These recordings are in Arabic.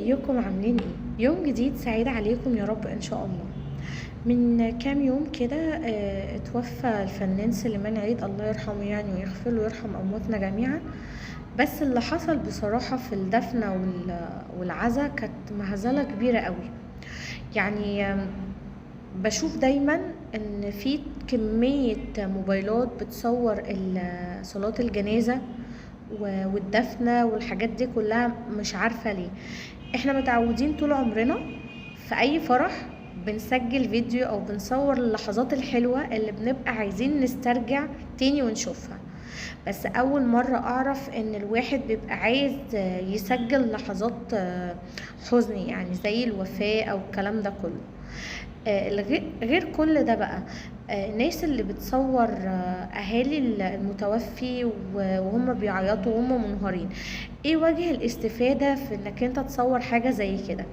ازيكم عاملين ايه؟ يوم جديد سعيد عليكم يا رب ان شاء الله. من كام يوم كده اتوفى الفنان سليمان عيد، الله يرحمه يعني ويغفر له ويرحم امواتنا جميعا. بس اللي حصل بصراحة في الدفنة والعزا كانت مهزلة كبيرة قوي. يعني بشوف دايما ان في كمية موبايلات بتصور صلاة الجنازة والدفنة والحاجات دي كلها، مش عارفة ليه. احنا متعودين طول عمرنا في اي فرح بنسجل فيديو او بنصور اللحظات الحلوة اللي بنبقى عايزين نسترجع تاني ونشوفها. بس اول مرة اعرف ان الواحد بيبقى عايز يسجل لحظات حزن، يعني زي الوفاة او الكلام ده كله. غير كل ده بقى، الناس اللي بتصور اهالي المتوفي وهم بيعيطوا وهم منهارين. ايه وجه الاستفادة في انك انت تصور حاجة زي كده؟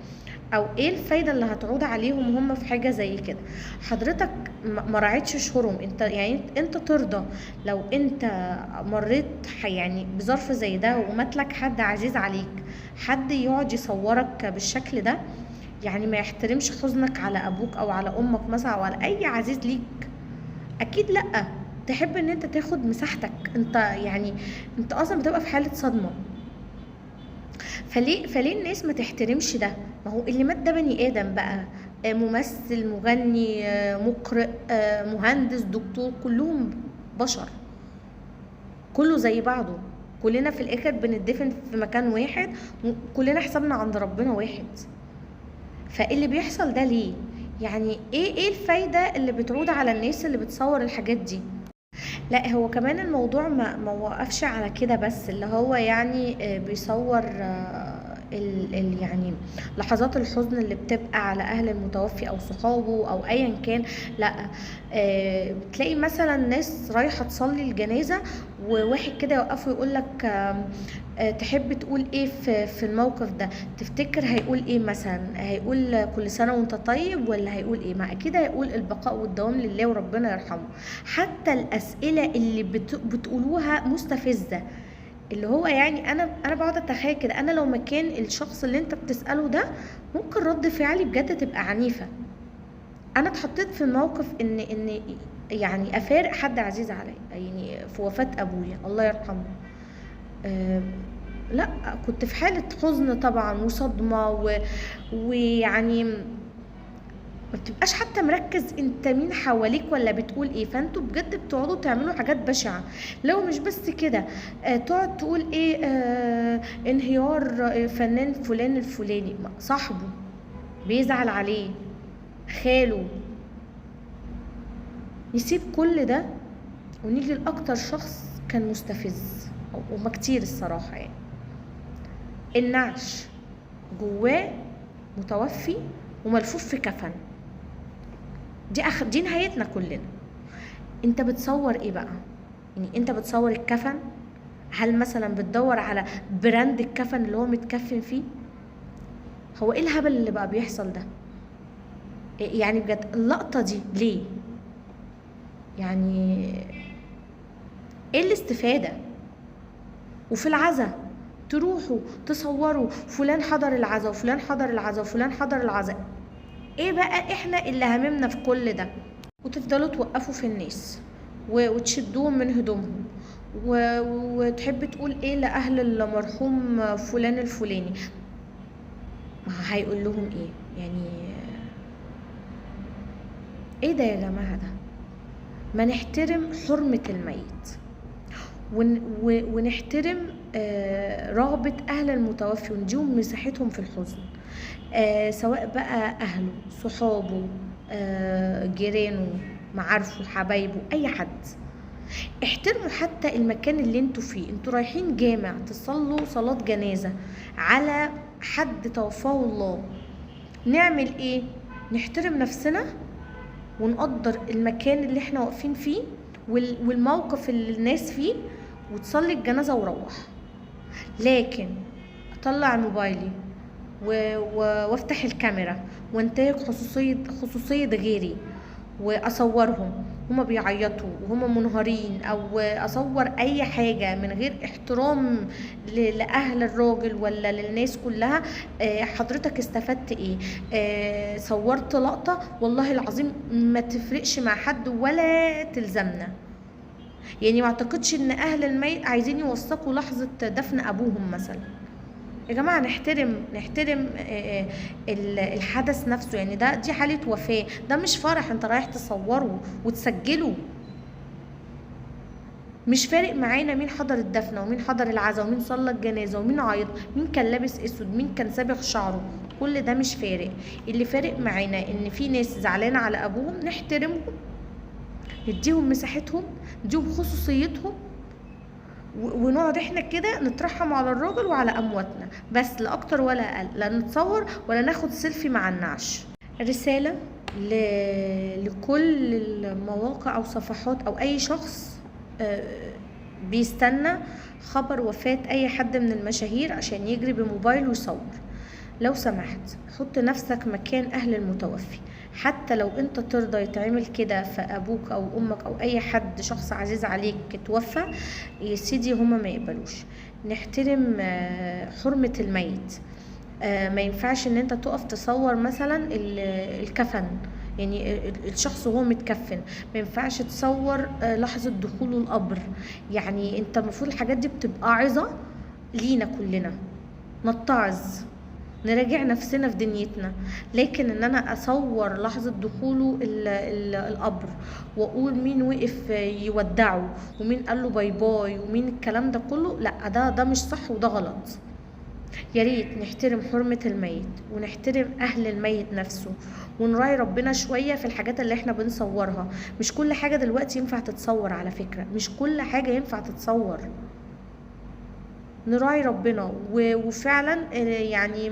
او ايه الفايدة اللي هتعود عليهم هم في حاجة زي كده؟ حضرتك ما راعيتش شهورهم. انت يعني انت ترضى لو انت مريت يعني بظرف زي ده ومات لك حد عزيز عليك، حد يقعد يصورك بالشكل ده؟ يعني ما يحترمش حزنك على ابوك او على امك مثلا او على اي عزيز ليك؟ اكيد لا. تحب ان انت تاخد مساحتك انت، يعني انت اصلا بتبقى في حالة صدمة. فليه الناس ما تحترمش ده؟ ما هو اللي مات ده بني ادم بقى، ممثل، مغني، مقرئ، مهندس، دكتور، كلهم بشر، كله زي بعضه. كلنا في الاخر بندفن في مكان واحد، وكلنا حسابنا عند ربنا واحد. فاللي بيحصل ده ليه؟ يعني ايه الفايدة اللي بتعود على الناس اللي بتصور الحاجات دي؟ لا، هو كمان الموضوع ما وقفش على كده بس، اللي هو يعني بيصور يعني لحظات الحزن اللي بتبقى على اهل المتوفي او صحابه او ايا كان. لا، بتلاقي مثلا ناس رايحه تصلي الجنازه وواحد كده يوقفه يقول لك تحب تقول ايه في الموقف ده؟ تفتكر هيقول ايه مثلا؟ هيقول كل سنه وانت طيب، ولا هيقول ايه؟ ما اكيد هيقول البقاء والدوام لله وربنا يرحمه. حتى الاسئله اللي بتقولوها مستفزه، اللي هو يعني انا بقعد اتخيل كده، انا لو مكان الشخص اللي انت بتساله ده ممكن رد فعلي بجد تبقى عنيفه. انا اتحطيت في موقف ان يعني افارق حد عزيز عليا، يعني في وفاه ابويا الله يرحمه. أه لا، كنت في حاله حزن طبعا وصدمه ويعني ما بتبقاش حتى مركز انت مين حواليك ولا بتقول ايه. فانتوا بجد بتقعدوا تعملوا حاجات بشعة. لو مش بس كده، تقعد تقول ايه، انهيار فنان فلان الفلاني، صاحبه بيزعل عليه، خاله. نسيب كل ده ونيجي لأكتر شخص كان مستفز، وما كتير الصراحة يعني. النعش جواه متوفي وملفوف في كفن. دي نهايتنا كلنا. انت بتصور ايه بقى؟ يعني انت بتصور الكفن؟ هل مثلا بتدور على براند الكفن اللي هو متكفن فيه؟ هو ايه الهبل اللي بقى بيحصل ده؟ يعني بجد اللقطة دي ليه؟ يعني ايه الاستفادة؟ وفي العزا تروحوا تصوروا فلان حضر العزا وفلان حضر العزا وفلان حضر العزا. ايه بقى احنا اللي هممنا في كل ده؟ وتفضلوا توقفوا في الناس وتشدوهم من هدومهم وتحب تقول ايه لأهل المرحوم فلان الفلاني. ما هيقول لهم ايه يعني؟ ايه ده يا جماعة ده؟ ما نحترم حرمة الميت ونحترم رغبة أهل المتوفي ونديهم مساحتهم في الحزن. سواء بقى أهله، صحابه، جيرانه، معارفه، حبايبه، أي حد. احترموا حتى المكان اللي انتوا فيه. انتوا رايحين جامع تصلوا صلاة جنازة على حد توفاه الله. نعمل ايه؟ نحترم نفسنا ونقدر المكان اللي احنا واقفين فيه والموقف اللي الناس فيه، وتصلي الجنازة وروح. لكن اطلع موبايلي وافتح الكاميرا وانتهك خصوصية غيري واصورهم هما بيعيطوا وهما منهارين، او اصور اي حاجة من غير احترام لاهل الراجل ولا للناس كلها، حضرتك استفدت ايه؟ صورت لقطة والله العظيم ما تفرقش مع حد ولا تلزمنا. يعني ما اعتقدش ان اهل الميت عايزين يوثقوا لحظة دفن ابوهم مثلا. يا جماعة نحترم الحدث نفسه. يعني دي حالة وفاة، ده مش فرح انت رايح تصوره وتسجله. مش فارق معانا مين حضر الدفنة ومين حضر العزاء ومين صلى الجنازة ومين عيط، مين كان لابس اسود، مين كان سابغ شعره، كل ده مش فارق. اللي فارق معانا ان في ناس زعلانة على ابوهم، نحترمهم، نديهم مساحتهم، نديهم خصوصيتهم، ونقعد احنا كده نترحم على الراجل وعلى امواتنا، بس لا اكتر ولا اقل. لا نتصور ولا ناخد سيلفي مع النعش. رسالة لكل المواقع او صفحات او اي شخص بيستنى خبر وفاة اي حد من المشاهير عشان يجري بموبايل ويصور. لو سمحت حط نفسك مكان اهل المتوفي، حتى لو انت ترضى يتعمل كده في ابوك او امك او اي حد شخص عزيز عليك توفى، يا سيدي هما ما يقبلوش. نحترم حرمة الميت. ما ينفعش ان انت تقف تصور مثلا الكفن، يعني الشخص وهو متكفن، ما ينفعش تصور لحظة دخوله القبر. يعني انت المفروض الحاجات دي بتبقى عظة لينا كلنا، نتعظ، نراجع نفسنا في دنيتنا. لكن ان انا اصور لحظة دخوله القبر واقول مين وقف يودعه ومين قال له باي باي ومين الكلام ده كله، لا ده مش صح وده غلط. يا ريت نحترم حرمة الميت ونحترم اهل الميت نفسه، ونراعي ربنا شوية في الحاجات اللي احنا بنصورها. مش كل حاجة دلوقتي ينفع تتصور، على فكرة مش كل حاجة ينفع تتصور. نراعي ربنا وفعلا يعني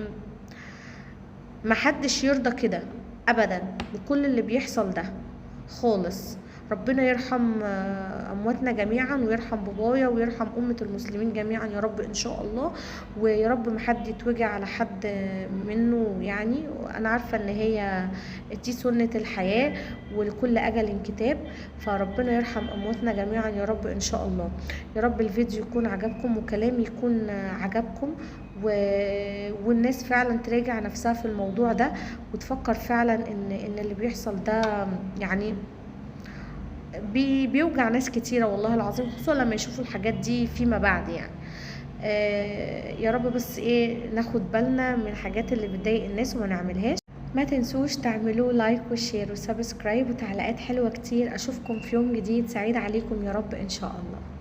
محدش يرضى كده ابدا بكل اللي بيحصل ده خالص. ربنا يرحم امواتنا جميعا ويرحم بابايا ويرحم امة المسلمين جميعا يا رب ان شاء الله. ويا رب ما حد يتوجع على حد منه. يعني انا عارفة ان هي دي سنة الحياة ولكل اجل كتاب، فربنا يرحم امواتنا جميعا يا رب ان شاء الله. يا رب الفيديو يكون عجبكم وكلامي يكون عجبكم، والناس فعلا تراجع نفسها في الموضوع ده وتفكر فعلا ان اللي بيحصل ده يعني بيوجع ناس كتيرة والله العظيم، خصوصا لما يشوفوا الحاجات دي فيما بعد. يعني يا رب بس ناخد بالنا من الحاجات اللي بتضايق الناس وما نعملهاش. ما تنسوش تعملوا لايك وشير وسبسكرايب وتعليقات حلوة كتير. اشوفكم في يوم جديد سعيد عليكم يا رب ان شاء الله.